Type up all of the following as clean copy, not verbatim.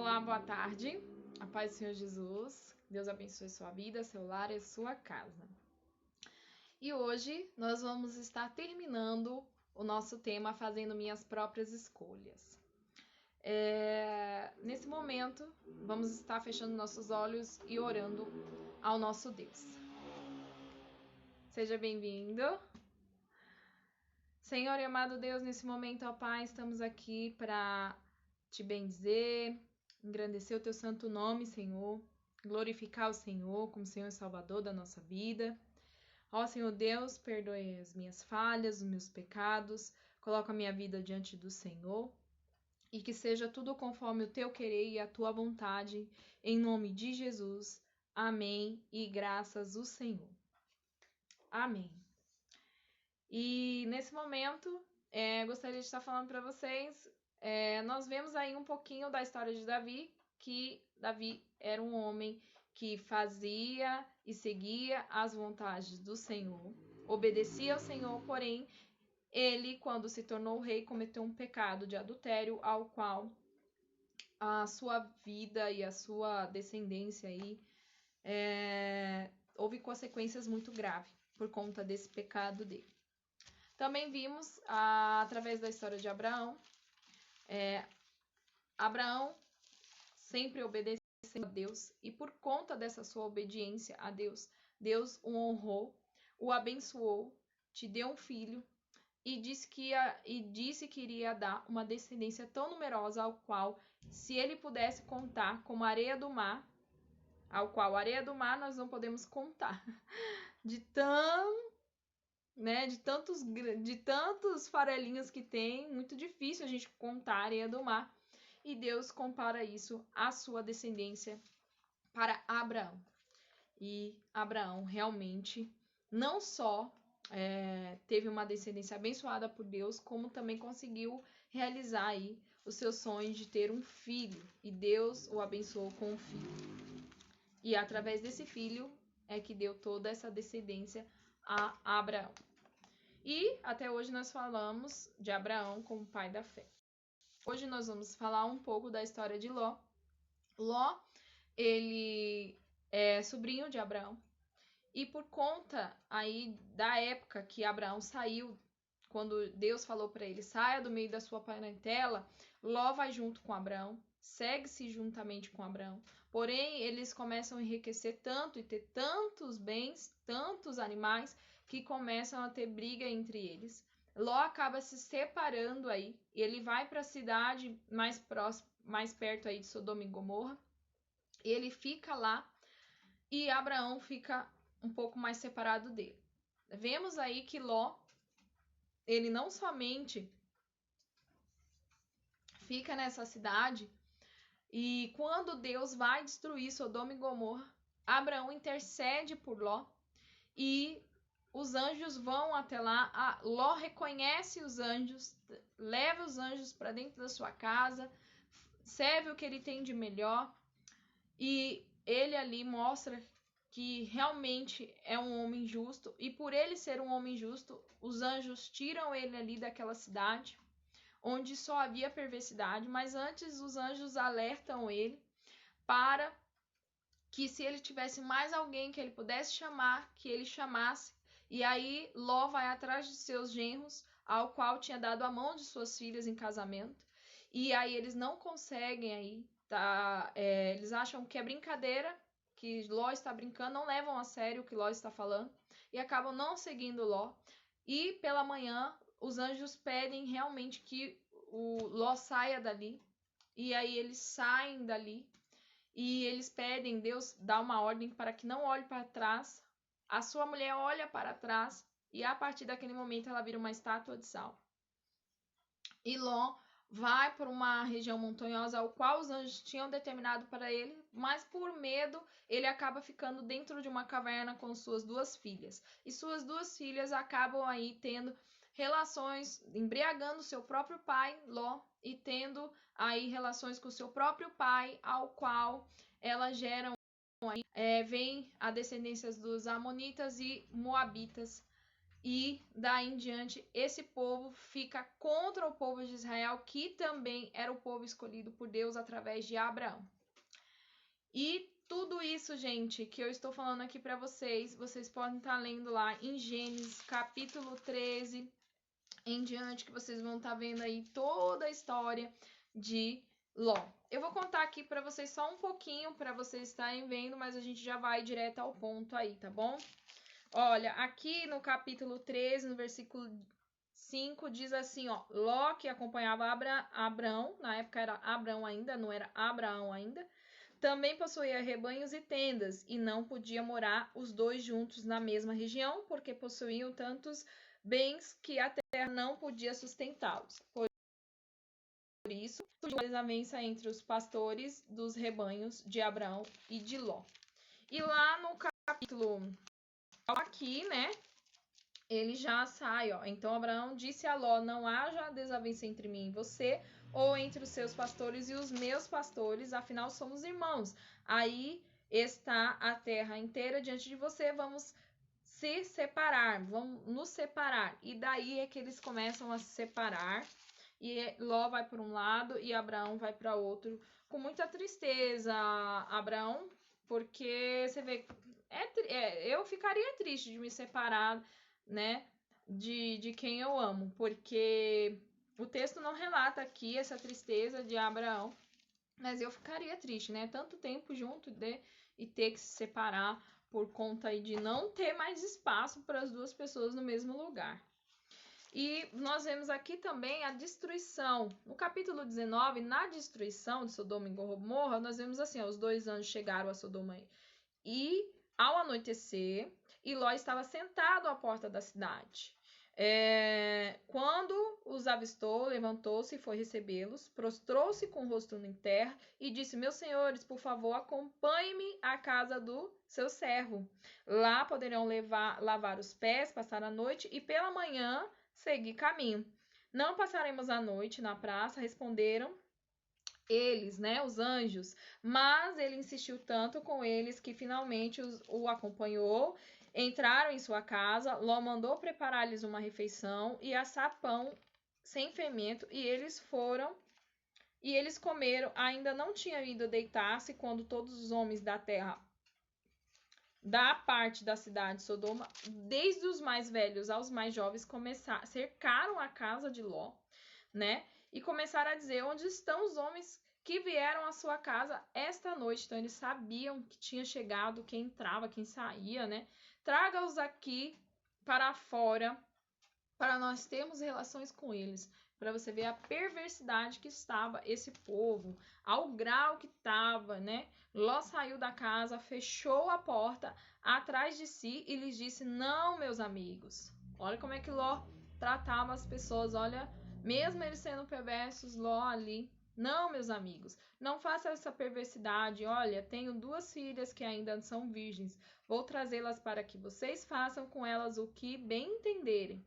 Olá, boa tarde. A paz do Senhor Jesus. Deus abençoe sua vida, seu lar e sua casa. E hoje nós vamos estar terminando o nosso tema Fazendo Minhas Próprias Escolhas. Nesse momento, vamos estar fechando nossos olhos e orando ao nosso Deus. Seja bem-vindo. Senhor e amado Deus, nesse momento, ó Pai, estamos aqui para te bendizer, engrandecer o teu santo nome, Senhor, glorificar o Senhor como Senhor e Salvador da nossa vida. Ó Senhor Deus, perdoe as minhas falhas, os meus pecados, coloca a minha vida diante do Senhor e que seja tudo conforme o teu querer e a tua vontade, em nome de Jesus. Amém e graças ao Senhor. Amém. E nesse momento, gostaria de estar falando para vocês, nós vemos aí um pouquinho da história de Davi, que Davi era um homem que fazia e seguia as vontades do Senhor, obedecia ao Senhor, porém, ele, quando se tornou rei, cometeu um pecado de adultério, ao qual a sua vida e a sua descendência aí, houve consequências muito graves por conta desse pecado dele. Também vimos, através da história de Abraão, Abraão sempre obedeceu a Deus, e por conta dessa sua obediência a Deus, Deus o honrou, o abençoou, te deu um filho, e disse que iria dar uma descendência tão numerosa ao qual, se ele pudesse contar como a areia do mar, ao qual a areia do mar nós não podemos contar, de tantos farelinhos que tem, muito difícil a gente contar a areia do mar. E Deus compara isso à sua descendência para Abraão. E Abraão realmente não só teve uma descendência abençoada por Deus, como também conseguiu realizar aí o seu sonho de ter um filho. E Deus o abençoou com um filho. E através desse filho é que deu toda essa descendência a Abraão. E até hoje nós falamos de Abraão como pai da fé. Hoje nós vamos falar um pouco da história de Ló. Ló, ele é sobrinho de Abraão. E por conta aí da época que Abraão saiu, quando Deus falou para ele, saia do meio da sua parentela, Ló vai junto com Abraão, segue-se juntamente com Abraão. Porém, eles começam a enriquecer tanto e ter tantos bens, tantos animais, que começam a ter briga entre eles. Ló acaba se separando aí, e ele vai para a cidade mais perto aí de Sodoma e Gomorra, e ele fica lá, e Abraão fica um pouco mais separado dele. Vemos aí que Ló, ele não somente fica nessa cidade, e quando Deus vai destruir Sodoma e Gomorra, Abraão intercede por Ló, e os anjos vão até lá, Ló reconhece os anjos, leva os anjos para dentro da sua casa, serve o que ele tem de melhor, e ele ali mostra que realmente é um homem justo, e por ele ser um homem justo, os anjos tiram ele ali daquela cidade, onde só havia perversidade, mas antes os anjos alertam ele para que se ele tivesse mais alguém que ele pudesse chamar, que ele chamasse. E aí Ló vai atrás de seus genros, ao qual tinha dado a mão de suas filhas em casamento. E aí eles não conseguem aí, eles acham que é brincadeira, que Ló está brincando, não levam a sério o que Ló está falando, e acabam não seguindo Ló. E pela manhã, os anjos pedem realmente que o Ló saia dali, e aí eles saem dali, e eles pedem, Deus dá uma ordem para que não olhe para trás. A sua mulher olha para trás, e a partir daquele momento ela vira uma estátua de sal. E Ló vai para uma região montanhosa, ao qual os anjos tinham determinado para ele, mas por medo ele acaba ficando dentro de uma caverna com suas duas filhas. E suas duas filhas acabam aí tendo relações, embriagando seu próprio pai, Ló, e tendo aí relações com seu próprio pai, ao qual elas geram aí, vem a descendência dos amonitas e moabitas, E daí em diante, esse povo fica contra o povo de Israel, que também era o povo escolhido por Deus através de Abraão. E tudo isso, gente, que eu estou falando aqui para vocês, vocês podem estar lendo lá em Gênesis, capítulo 13, em diante, que vocês vão estar vendo aí toda a história de Ló. Eu vou contar aqui para vocês só um pouquinho, para vocês estarem vendo, mas a gente já vai direto ao ponto aí, tá bom? Olha, aqui no capítulo 13, no versículo 5, diz assim, ó, Ló, que acompanhava Abrão, na época era Abrão ainda, não era Abraão ainda, também possuía rebanhos e tendas, e não podia morar os dois juntos na mesma região, porque possuíam tantos bens que a terra não podia sustentá-los. Por isso, surgiu a desavença entre os pastores dos rebanhos de Abraão e de Ló. E lá no capítulo aqui, né, ele já sai, ó. Então Abraão disse a Ló: não haja desavença entre mim e você, ou entre os seus pastores e os meus pastores, afinal somos irmãos. Aí está a terra inteira diante de você, vamos se separar, vamos nos separar. E daí é que eles começam a se separar, e Ló vai para um lado e Abraão vai para outro, com muita tristeza, Abraão, porque você vê, eu ficaria triste de me separar, né, de quem eu amo, porque o texto não relata aqui essa tristeza de Abraão, mas eu ficaria triste, né, tanto tempo junto e ter que se separar por conta aí de não ter mais espaço para as duas pessoas no mesmo lugar. E nós vemos aqui também a destruição. No capítulo 19, na destruição de Sodoma e Gomorra, nós vemos assim, ó, os 2 anjos chegaram a Sodoma e ao anoitecer, e Ló estava sentado à porta da cidade. Quando os avistou, levantou-se e foi recebê-los, prostrou-se com o rosto em terra e disse: meus senhores, por favor, acompanhe-me à casa do seu servo. Lá poderão lavar os pés, passar a noite e pela manhã seguir caminho. Não passaremos a noite na praça, responderam eles, né, os anjos, mas ele insistiu tanto com eles que finalmente o acompanhou, entraram em sua casa, Ló mandou preparar-lhes uma refeição e assar pão sem fermento, e eles comeram, ainda não tinham ido deitar-se quando todos os homens da terra da parte da cidade de Sodoma, desde os mais velhos aos mais jovens, cercaram a casa de Ló, né? E começaram a dizer: onde estão os homens que vieram à sua casa esta noite? Então eles sabiam que tinha chegado, quem entrava, quem saía, né? Traga-os aqui para fora, para nós termos relações com eles, para você ver a perversidade que estava esse povo, ao grau que estava, né? Ló saiu da casa, fechou a porta atrás de si e lhes disse: não, meus amigos. Olha como é que Ló tratava as pessoas, olha, mesmo eles sendo perversos, Ló ali: não, meus amigos, não faça essa perversidade. Olha, tenho 2 filhas que ainda são virgens, vou trazê-las para que vocês façam com elas o que bem entenderem.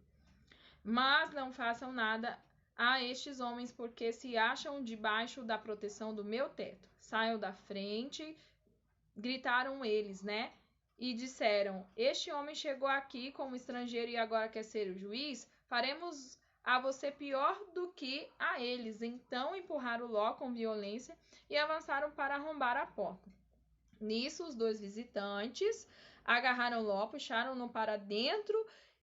Mas não façam nada a estes homens, porque se acham debaixo da proteção do meu teto. Saiam da frente, gritaram eles, né? E disseram: este homem chegou aqui como estrangeiro e agora quer ser o juiz? Faremos a você pior do que a eles. Então empurraram Ló com violência e avançaram para arrombar a porta. Nisso, os 2 visitantes agarraram Ló, puxaram-no para dentro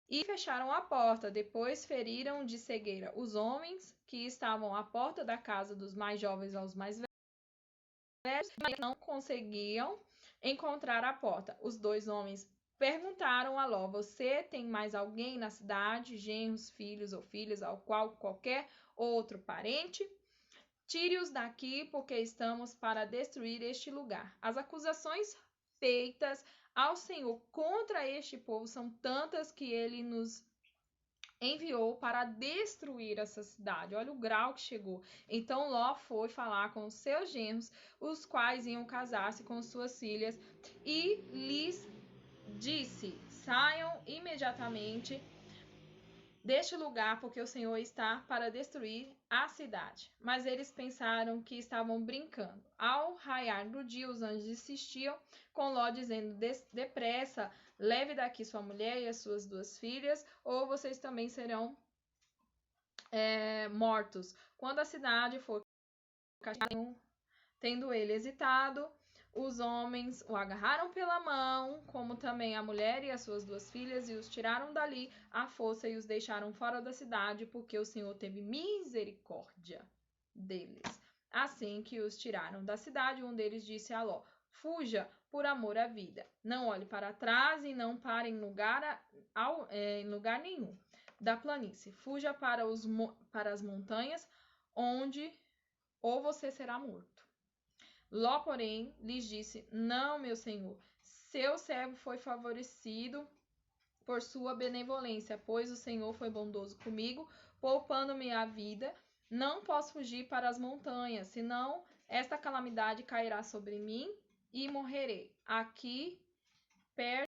e fecharam a porta. Depois feriram de cegueira os homens que estavam à porta da casa, dos mais jovens aos mais velhos, e não conseguiam encontrar a porta. Os 2 homens perguntaram a Ló: você tem mais alguém na cidade, genros, filhos ou filhas, ao qual qualquer outro parente? Tire-os daqui, porque estamos para destruir este lugar. As acusações feitas ao Senhor contra este povo são tantas que ele nos enviou para destruir essa cidade. Olha o grau que chegou. Então Ló foi falar com os seus genros, os quais iam casar-se com suas filhas, e lhes disse: saiam imediatamente deste lugar, porque o Senhor está para destruir a cidade. Mas eles pensaram que estavam brincando. Ao raiar do dia, os anjos insistiam com Ló, dizendo: depressa, leve daqui sua mulher e as suas 2 filhas, ou vocês também serão mortos. Quando a cidade for castigada, tendo ele hesitado, os homens o agarraram pela mão, como também a mulher e as suas 2 filhas, e os tiraram dali à força e os deixaram fora da cidade, porque o Senhor teve misericórdia deles. Assim que os tiraram da cidade, um deles disse a Ló: fuja por amor à vida. Não olhe para trás e não pare em lugar nenhum da planície. Fuja para as montanhas, onde ou você será morto. Ló, porém, lhes disse: não, meu senhor, seu servo foi favorecido por sua benevolência, pois o Senhor foi bondoso comigo, poupando-me a vida. Não posso fugir para as montanhas, senão esta calamidade cairá sobre mim e morrerei. Aqui perto,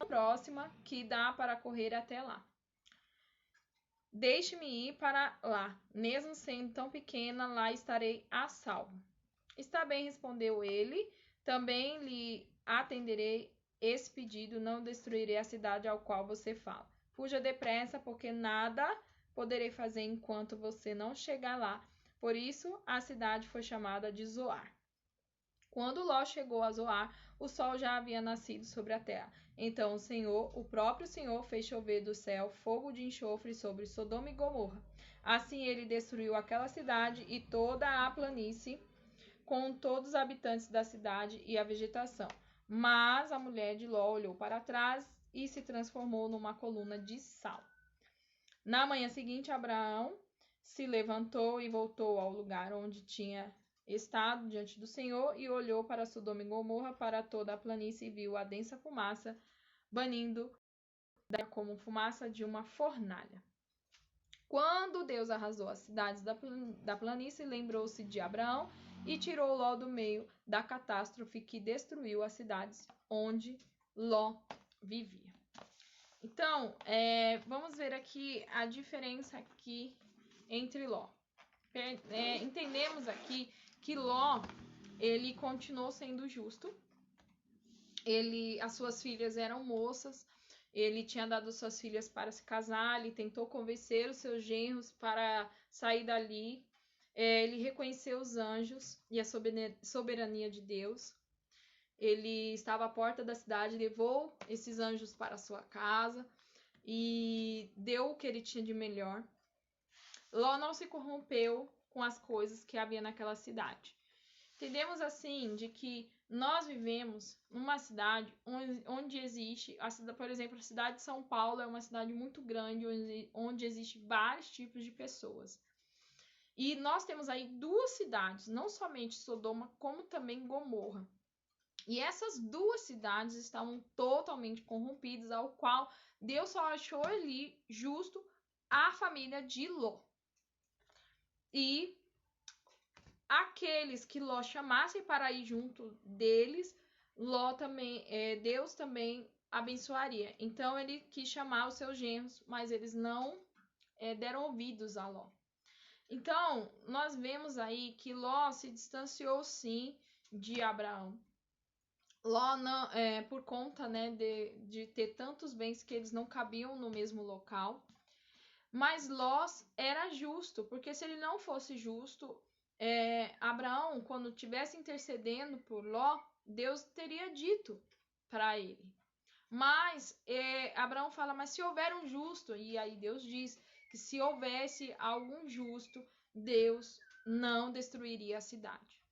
próxima, que dá para correr até lá. Deixe-me ir para lá, mesmo sendo tão pequena, lá estarei a salvo. Está bem, respondeu ele, também lhe atenderei esse pedido, não destruirei a cidade ao qual você fala. Fuja depressa, porque nada poderei fazer enquanto você não chegar lá. Por isso, a cidade foi chamada de Zoar. Quando Ló chegou a Zoar, o sol já havia nascido sobre a terra. Então o próprio Senhor, fez chover do céu fogo de enxofre sobre Sodoma e Gomorra. Assim ele destruiu aquela cidade e toda a planície, com todos os habitantes da cidade e a vegetação. Mas a mulher de Ló olhou para trás e se transformou numa coluna de sal. Na manhã seguinte, Abraão se levantou e voltou ao lugar onde tinha estado diante do Senhor e olhou para Sodoma e Gomorra, para toda a planície, e viu a densa fumaça banindo como fumaça de uma fornalha. Quando Deus arrasou as cidades da planície, lembrou-se de Abraão e tirou Ló do meio da catástrofe que destruiu as cidades onde Ló vivia. Então, vamos ver aqui a diferença aqui entre Ló. Entendemos aqui que Ló, ele continuou sendo justo. As suas filhas eram moças. Ele tinha dado suas filhas para se casar. Ele tentou convencer os seus genros para sair dali. Ele reconheceu os anjos e a soberania de Deus. Ele estava à porta da cidade, levou esses anjos para sua casa e deu o que ele tinha de melhor. Ló não se corrompeu com as coisas que havia naquela cidade. Entendemos assim de que nós vivemos numa cidade onde existe, por exemplo, a cidade de São Paulo é uma cidade muito grande, onde existe vários tipos de pessoas. E nós temos aí 2 cidades, não somente Sodoma, como também Gomorra. E essas 2 cidades estavam totalmente corrompidas, ao qual Deus só achou ali justo a família de Ló. E aqueles que Ló chamassem para ir junto deles, Deus também abençoaria. Então ele quis chamar os seus genros, mas eles não deram ouvidos a Ló. Então, nós vemos aí que Ló se distanciou sim de Abraão. Ló, não, por conta de ter tantos bens que eles não cabiam no mesmo local. Mas Ló era justo, porque se ele não fosse justo, Abraão, quando estivesse intercedendo por Ló, Deus teria dito para ele. Mas Abraão fala, mas se houver um justo, e aí Deus diz que se houvesse algum justo, Deus não destruiria a cidade.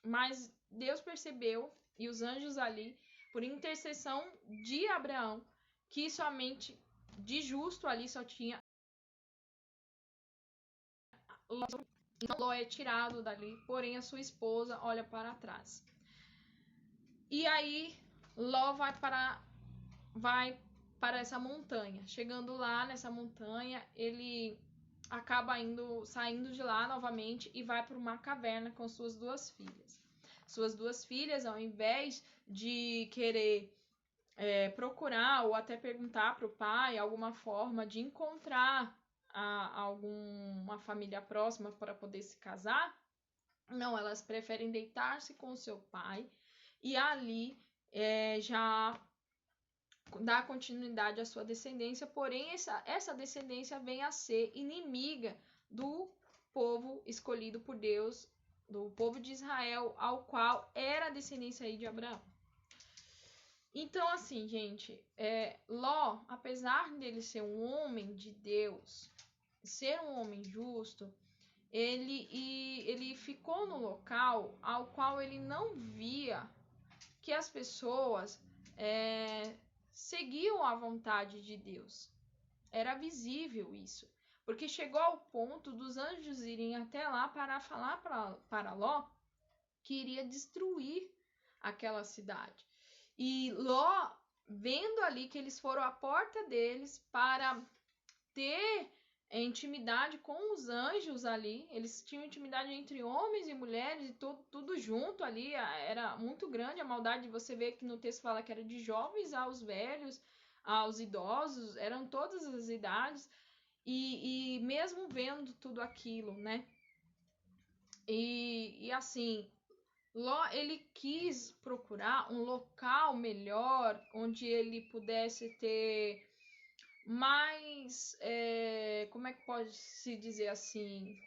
Mas Deus percebeu, e os anjos ali, por intercessão de Abraão, que somente de justo ali só tinha Ló. Então Ló é tirado dali, porém a sua esposa olha para trás. E aí Ló vai para essa montanha. Chegando lá nessa montanha, ele acaba saindo de lá novamente e vai para uma caverna com suas 2 filhas. Suas 2 filhas, ao invés de querer procurar ou até perguntar para o pai alguma forma de encontrar alguma família próxima para poder se casar, não, elas preferem deitar-se com o seu pai e ali já dá continuidade à sua descendência, porém essa descendência vem a ser inimiga do povo escolhido por Deus, do povo de Israel, ao qual era a descendência aí de Abraão. Então, assim, gente, Ló, apesar dele ser um homem de Deus, ser um homem justo, ele ficou no local ao qual ele não via que as pessoas seguiam a vontade de Deus. Era visível isso, porque chegou ao ponto dos anjos irem até lá para falar para Ló que iria destruir aquela cidade. E Ló, vendo ali que eles foram à porta deles para ter intimidade com os anjos ali, eles tinham intimidade entre homens e mulheres, e tudo junto ali, era muito grande a maldade. Você vê que no texto fala que era de jovens aos velhos, aos idosos, eram todas as idades, e mesmo vendo tudo aquilo, né? E assim, Ló, ele quis procurar um local melhor, onde ele pudesse ter mais, como é que pode se dizer assim,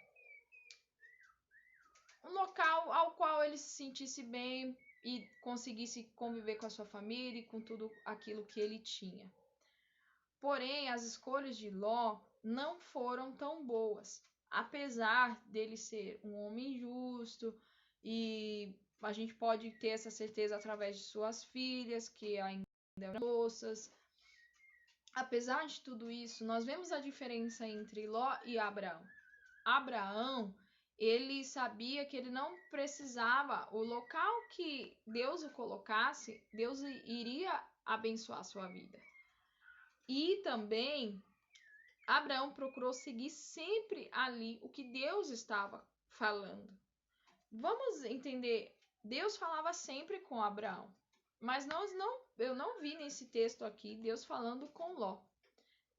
um local ao qual ele se sentisse bem e conseguisse conviver com a sua família e com tudo aquilo que ele tinha. Porém, as escolhas de Ló não foram tão boas, apesar dele ser um homem justo, e a gente pode ter essa certeza através de suas filhas, que ainda eram moças. Apesar de tudo isso, nós vemos a diferença entre Ló e Abraão. Abraão, ele sabia que ele não precisava, o local que Deus o colocasse, Deus iria abençoar a sua vida. E também Abraão procurou seguir sempre ali o que Deus estava falando. Vamos entender, Deus falava sempre com Abraão, mas eu não vi nesse texto aqui Deus falando com Ló.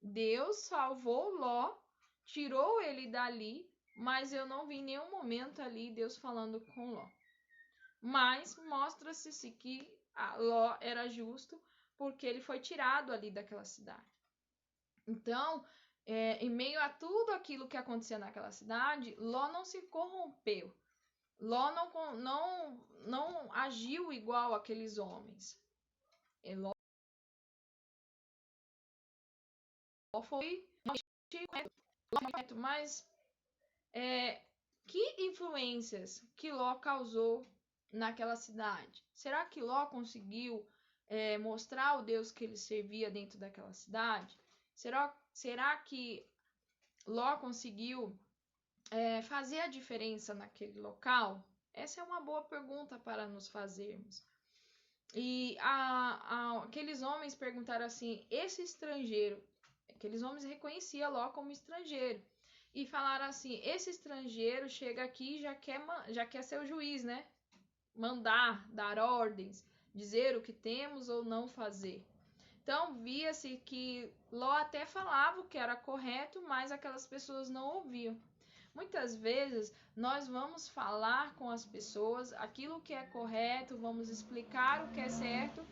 Deus salvou Ló, tirou ele dali, mas eu não vi em nenhum momento ali Deus falando com Ló. Mas mostra-se que Ló era justo porque ele foi tirado ali daquela cidade. Então, em meio a tudo aquilo que acontecia naquela cidade, Ló não se corrompeu. Ló não agiu igual aqueles homens. Ló foi correto, mas que influências que Ló causou naquela cidade? Será que Ló conseguiu mostrar o Deus que ele servia dentro daquela cidade? Será que Ló conseguiu fazer a diferença naquele local? Essa é uma boa pergunta para nos fazermos. E aqueles homens perguntaram assim, esse estrangeiro, aqueles homens reconheciam Ló como estrangeiro, e falaram assim, esse estrangeiro chega aqui e já quer ser o juiz, né? Mandar, dar ordens, dizer o que temos ou não fazer. Então, via-se que Ló até falava o que era correto, mas aquelas pessoas não ouviam. Muitas vezes, nós vamos falar com as pessoas aquilo que é correto, vamos explicar o que é certo,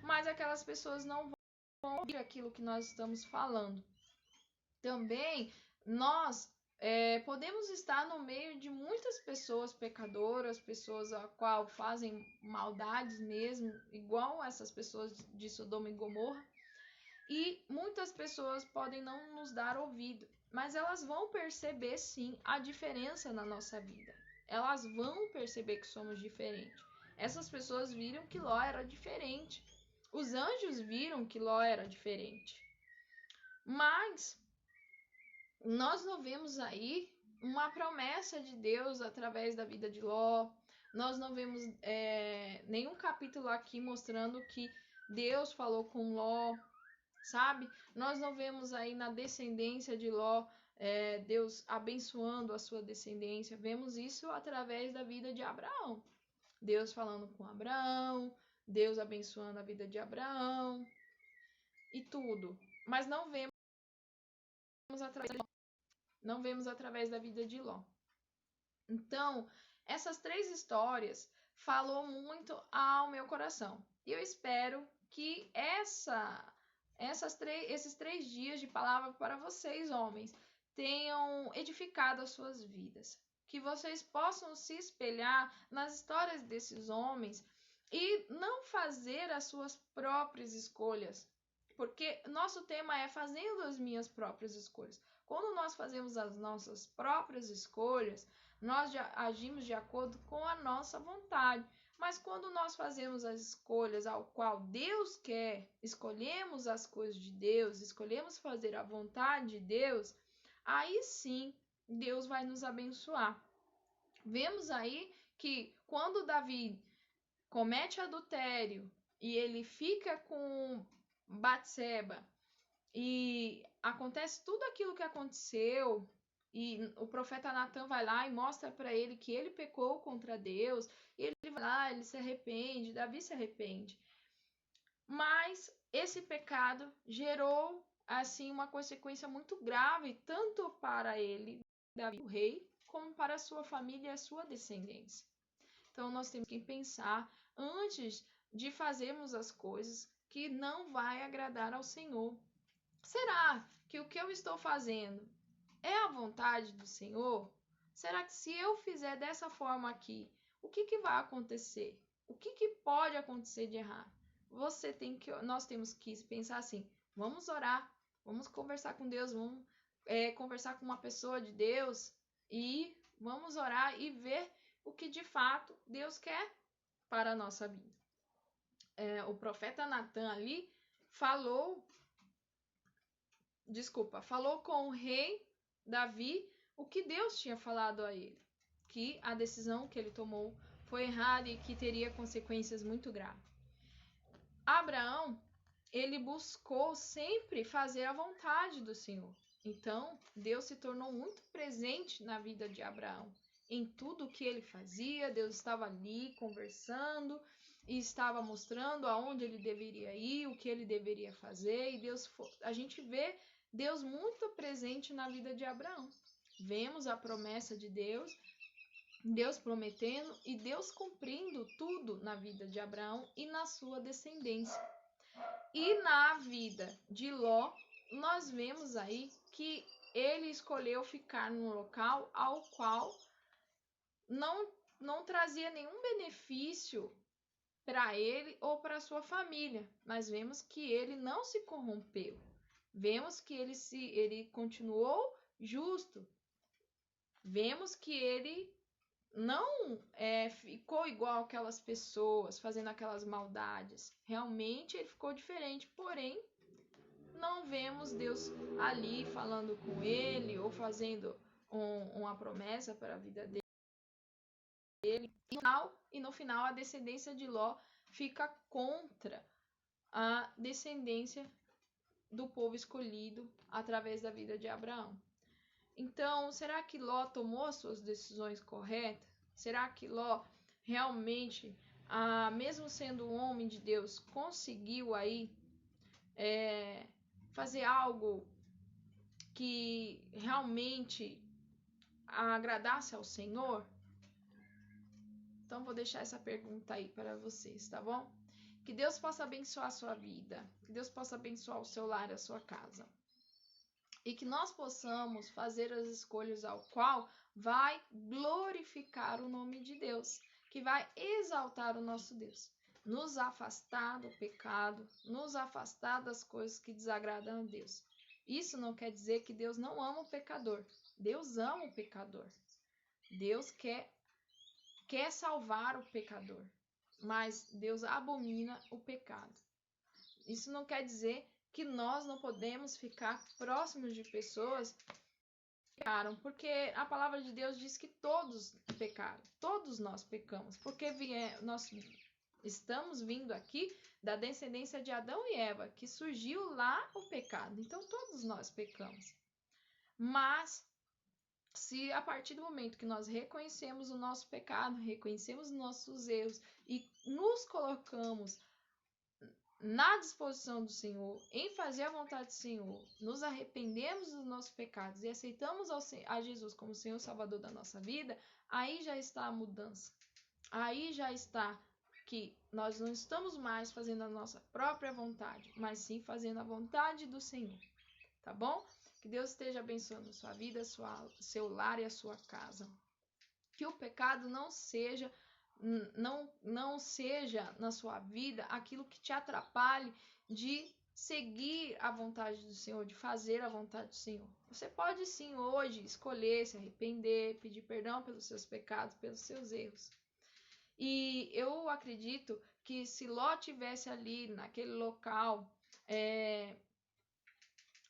mas aquelas pessoas não vão ouvir aquilo que nós estamos falando. Também, nós podemos estar no meio de muitas pessoas pecadoras, pessoas a qual fazem maldades mesmo, igual essas pessoas de Sodoma e Gomorra, e muitas pessoas podem não nos dar ouvido, mas elas vão perceber sim a diferença na nossa vida. Elas vão perceber que somos diferentes. Essas pessoas viram que Ló era diferente. Os anjos viram que Ló era diferente. Mas nós não vemos aí uma promessa de Deus através da vida de Ló. Nós não vemos nenhum capítulo aqui mostrando que Deus falou com Ló, sabe? Nós não vemos aí na descendência de Ló Deus abençoando a sua descendência. Vemos isso através da vida de Abraão. Deus falando com Abraão, Deus abençoando a vida de Abraão e tudo. Mas não vemos através da vida de Ló. Então, essas três histórias falou muito ao meu coração. E eu espero que esses 3 dias de palavra para vocês, homens, tenham edificado as suas vidas. Que vocês possam se espelhar nas histórias desses homens e não fazer as suas próprias escolhas. Porque nosso tema é fazendo as minhas próprias escolhas. Quando nós fazemos as nossas próprias escolhas, nós já agimos de acordo com a nossa vontade. Mas quando nós fazemos as escolhas ao qual Deus quer, escolhemos as coisas de Deus, escolhemos fazer a vontade de Deus, aí sim Deus vai nos abençoar. Vemos aí que quando Davi comete adultério e ele fica com Batseba e acontece tudo aquilo que aconteceu, e o profeta Natan vai lá e mostra para ele que ele pecou contra Deus, e ele vai lá, ele se arrepende, Davi se arrepende. Mas esse pecado gerou assim uma consequência muito grave, tanto para ele, Davi, o rei, como para a sua família e a sua descendência. Então nós temos que pensar antes de fazermos as coisas que não vai agradar ao Senhor. Será que o que eu estou fazendo é a vontade do Senhor? Será que se eu fizer dessa forma aqui, o que vai acontecer? O que pode acontecer de errado? Nós temos que pensar assim, vamos orar, vamos conversar com Deus, vamos conversar com uma pessoa de Deus e vamos orar e ver o que de fato Deus quer para a nossa vida. O profeta Natan ali falou com o rei Davi o que Deus tinha falado a ele, que a decisão que ele tomou foi errada e que teria consequências muito graves. Abraão, ele buscou sempre fazer a vontade do Senhor. Então, Deus se tornou muito presente na vida de Abraão. Em tudo que ele fazia, Deus estava ali conversando e estava mostrando aonde ele deveria ir, o que ele deveria fazer. E a gente vê Deus muito presente na vida de Abraão. Vemos a promessa de Deus, Deus prometendo e Deus cumprindo tudo na vida de Abraão e na sua descendência. E na vida de Ló, nós vemos aí que ele escolheu ficar num local ao qual não trazia nenhum benefício para ele ou para sua família, mas vemos que ele não se corrompeu. Vemos que ele continuou justo. Vemos que ele não ficou igual aquelas pessoas, fazendo aquelas maldades. Realmente ele ficou diferente, porém não vemos Deus ali falando com ele ou fazendo uma promessa para a vida dele. E no final a descendência de Ló fica contra a descendência do povo escolhido através da vida de Abraão. Então, será que Ló tomou as suas decisões corretas? Será que Ló realmente, mesmo sendo um homem de Deus, conseguiu aí fazer algo que realmente agradasse ao Senhor? Então, vou deixar essa pergunta aí para vocês, tá bom? Que Deus possa abençoar a sua vida, que Deus possa abençoar o seu lar, a sua casa. E que nós possamos fazer as escolhas ao qual vai glorificar o nome de Deus, que vai exaltar o nosso Deus. Nos afastar do pecado, nos afastar das coisas que desagradam a Deus. Isso não quer dizer que Deus não ama o pecador. Deus ama o pecador. Deus quer salvar o pecador, mas Deus abomina o pecado. Isso não quer dizer que nós não podemos ficar próximos de pessoas que pecaram, porque a palavra de Deus diz que todos pecaram, todos nós pecamos, porque nós estamos vindo aqui da descendência de Adão e Eva, que surgiu lá o pecado, então todos nós pecamos. Mas se a partir do momento que nós reconhecemos o nosso pecado, reconhecemos os nossos erros e nos colocamos na disposição do Senhor, em fazer a vontade do Senhor, nos arrependemos dos nossos pecados e aceitamos a Jesus como Senhor Salvador da nossa vida, aí já está a mudança. Aí já está que nós não estamos mais fazendo a nossa própria vontade, mas sim fazendo a vontade do Senhor, tá bom? Que Deus esteja abençoando a sua vida, seu lar e a sua casa. Que o pecado não seja na sua vida aquilo que te atrapalhe de seguir a vontade do Senhor, de fazer a vontade do Senhor. Você pode sim hoje escolher se arrepender, pedir perdão pelos seus pecados, pelos seus erros. E eu acredito que se Ló tivesse ali naquele local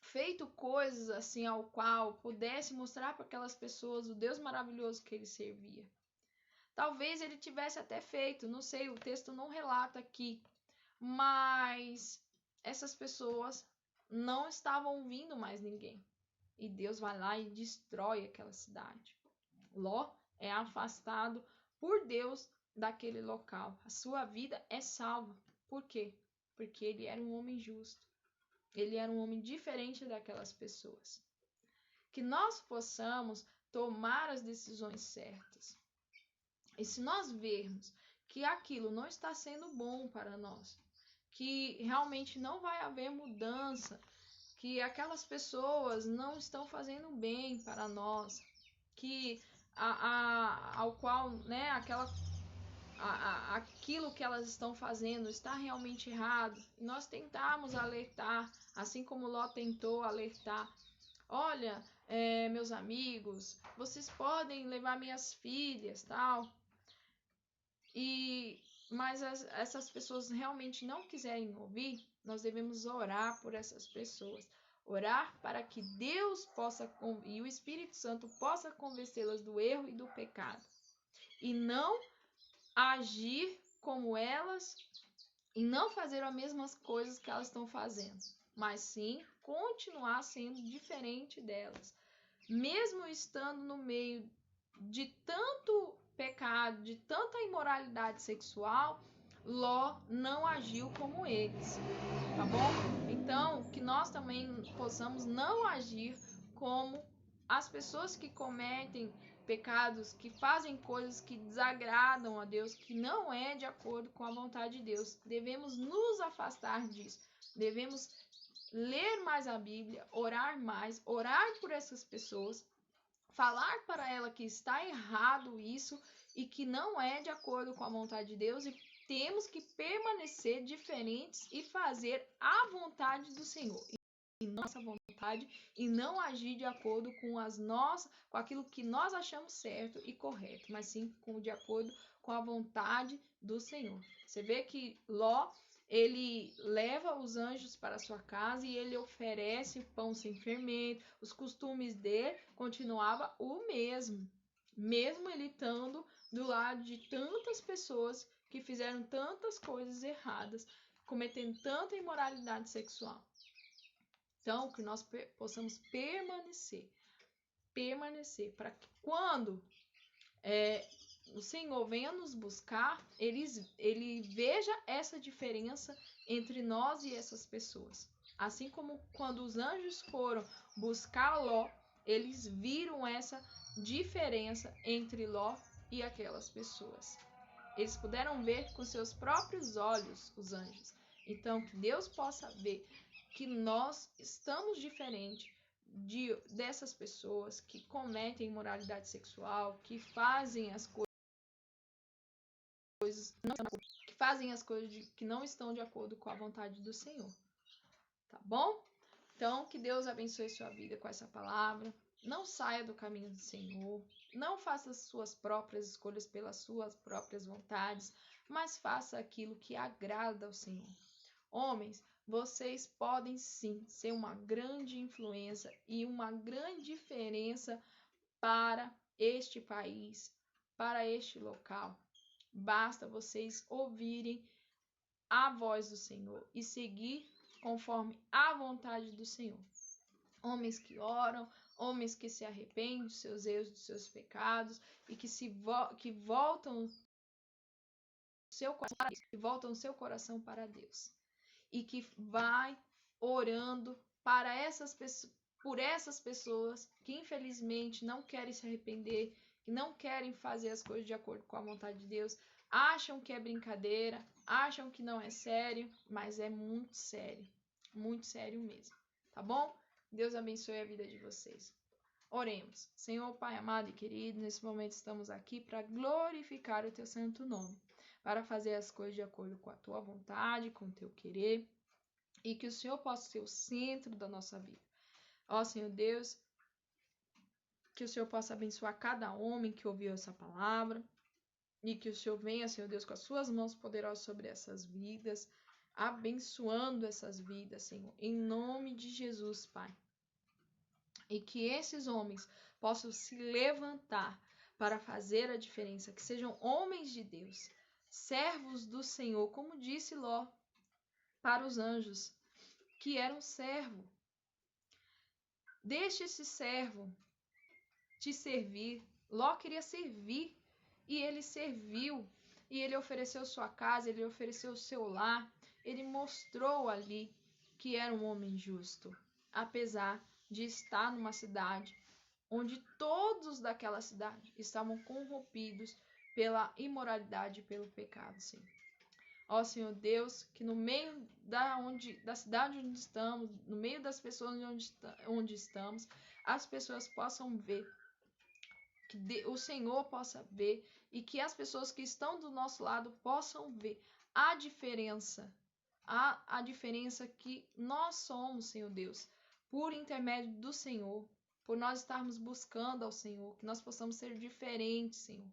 feito coisas assim ao qual pudesse mostrar para aquelas pessoas o Deus maravilhoso que ele servia. Talvez ele tivesse até feito, não sei, o texto não relata aqui, mas essas pessoas não estavam ouvindo mais ninguém. E Deus vai lá e destrói aquela cidade. Ló é afastado por Deus daquele local. A sua vida é salva. Por quê? Porque ele era um homem justo. Ele era um homem diferente daquelas pessoas. Que nós possamos tomar as decisões certas. E se nós vermos que aquilo não está sendo bom para nós, que realmente não vai haver mudança, que aquelas pessoas não estão fazendo bem para nós, que ao qual, né, aquilo que elas estão fazendo está realmente errado, e nós tentarmos alertar, assim como Ló tentou alertar, olha, meus amigos, vocês podem levar minhas filhas, tal, mas essas pessoas realmente não quiserem ouvir, nós devemos orar por essas pessoas. Orar para que Deus possa e o Espírito Santo possa convencê-las do erro e do pecado. E não agir como elas e não fazer as mesmas coisas que elas estão fazendo, mas sim continuar sendo diferente delas. Mesmo estando no meio de tanto pecado, de tanta imoralidade sexual, Ló não agiu como eles, tá bom? Então, que nós também possamos não agir como as pessoas que cometem pecados, que fazem coisas que desagradam a Deus, que não é de acordo com a vontade de Deus. Devemos nos afastar disso. Devemos ler mais a Bíblia, orar mais, orar por essas pessoas, falar para ela que está errado isso e que não é de acordo com a vontade de Deus, e temos que permanecer diferentes e fazer a vontade do Senhor, e nossa vontade, e não agir de acordo com aquilo que nós achamos certo e correto, mas sim de acordo com a vontade do Senhor. Você vê que Ló, ele leva os anjos para sua casa e ele oferece pão sem fermento. Os costumes dele continuavam o mesmo ele estando do lado de tantas pessoas que fizeram tantas coisas erradas, cometendo tanta imoralidade sexual. Então, que nós possamos permanecer, para que quando o Senhor venha nos buscar, ele veja essa diferença entre nós e essas pessoas. Assim como quando os anjos foram buscar Ló, eles viram essa diferença entre Ló e aquelas pessoas. Eles puderam ver com seus próprios olhos, os anjos. Então, que Deus possa ver que nós estamos diferentes dessas pessoas que cometem imoralidade sexual, que fazem as coisas que não estão de acordo com a vontade do Senhor. Tá bom? Então, que Deus abençoe sua vida com essa palavra. Não saia do caminho do Senhor. Não faça as suas próprias escolhas pelas suas próprias vontades, mas faça aquilo que agrada ao Senhor. Homens, vocês podem sim ser uma grande influência e uma grande diferença para este país, para este local. Basta vocês ouvirem a voz do Senhor e seguir conforme a vontade do Senhor. Homens que oram, homens que se arrependem dos seus erros, dos seus pecados e que voltam seu coração para Deus. E que vai orando por essas pessoas que infelizmente não querem se arrepender, que não querem fazer as coisas de acordo com a vontade de Deus, acham que é brincadeira, acham que não é sério, mas é muito sério mesmo, tá bom? Deus abençoe a vida de vocês. Oremos. Senhor, Pai amado e querido, nesse momento estamos aqui para glorificar o teu santo nome, para fazer as coisas de acordo com a tua vontade, com o teu querer, e que o Senhor possa ser o centro da nossa vida. Ó Senhor Deus, que o Senhor possa abençoar cada homem que ouviu essa palavra, e que o Senhor venha, Senhor Deus, com as suas mãos poderosas sobre essas vidas, abençoando essas vidas, Senhor, em nome de Jesus, Pai. E que esses homens possam se levantar para fazer a diferença, que sejam homens de Deus, servos do Senhor, como disse Ló para os anjos, que era um servo. Deixe esse servo te servir. Ló queria servir e ele serviu. E ele ofereceu sua casa, ele ofereceu o seu lar. Ele mostrou ali que era um homem justo, apesar de estar numa cidade onde todos daquela cidade estavam corrompidos pela imoralidade e pelo pecado, Senhor. Ó Senhor Deus, que no meio da cidade onde estamos, no meio das pessoas onde estamos, as pessoas possam ver, que o Senhor possa ver e que as pessoas que estão do nosso lado possam ver a diferença, a diferença que nós somos, Senhor Deus, por intermédio do Senhor, por nós estarmos buscando ao Senhor, que nós possamos ser diferentes, Senhor.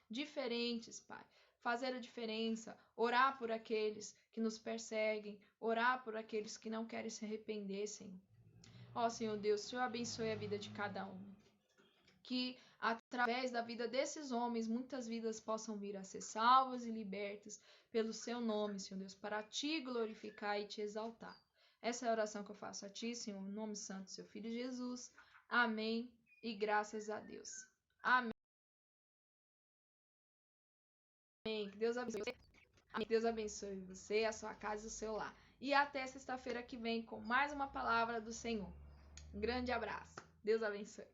Diferentes, Pai. Fazer a diferença, orar por aqueles que nos perseguem, orar por aqueles que não querem se arrepender, Senhor. Ó Senhor Deus, o Senhor abençoe a vida de cada um. Que através da vida desses homens, muitas vidas possam vir a ser salvas e libertas pelo seu nome, Senhor Deus, para te glorificar e te exaltar. Essa é a oração que eu faço a ti, Senhor, em nome santo do seu Filho Jesus. Amém e graças a Deus. Amém. Que Deus abençoe você. Amém. Que Deus abençoe você, a sua casa e o seu lar. E até sexta-feira que vem com mais uma palavra do Senhor. Um grande abraço. Deus abençoe.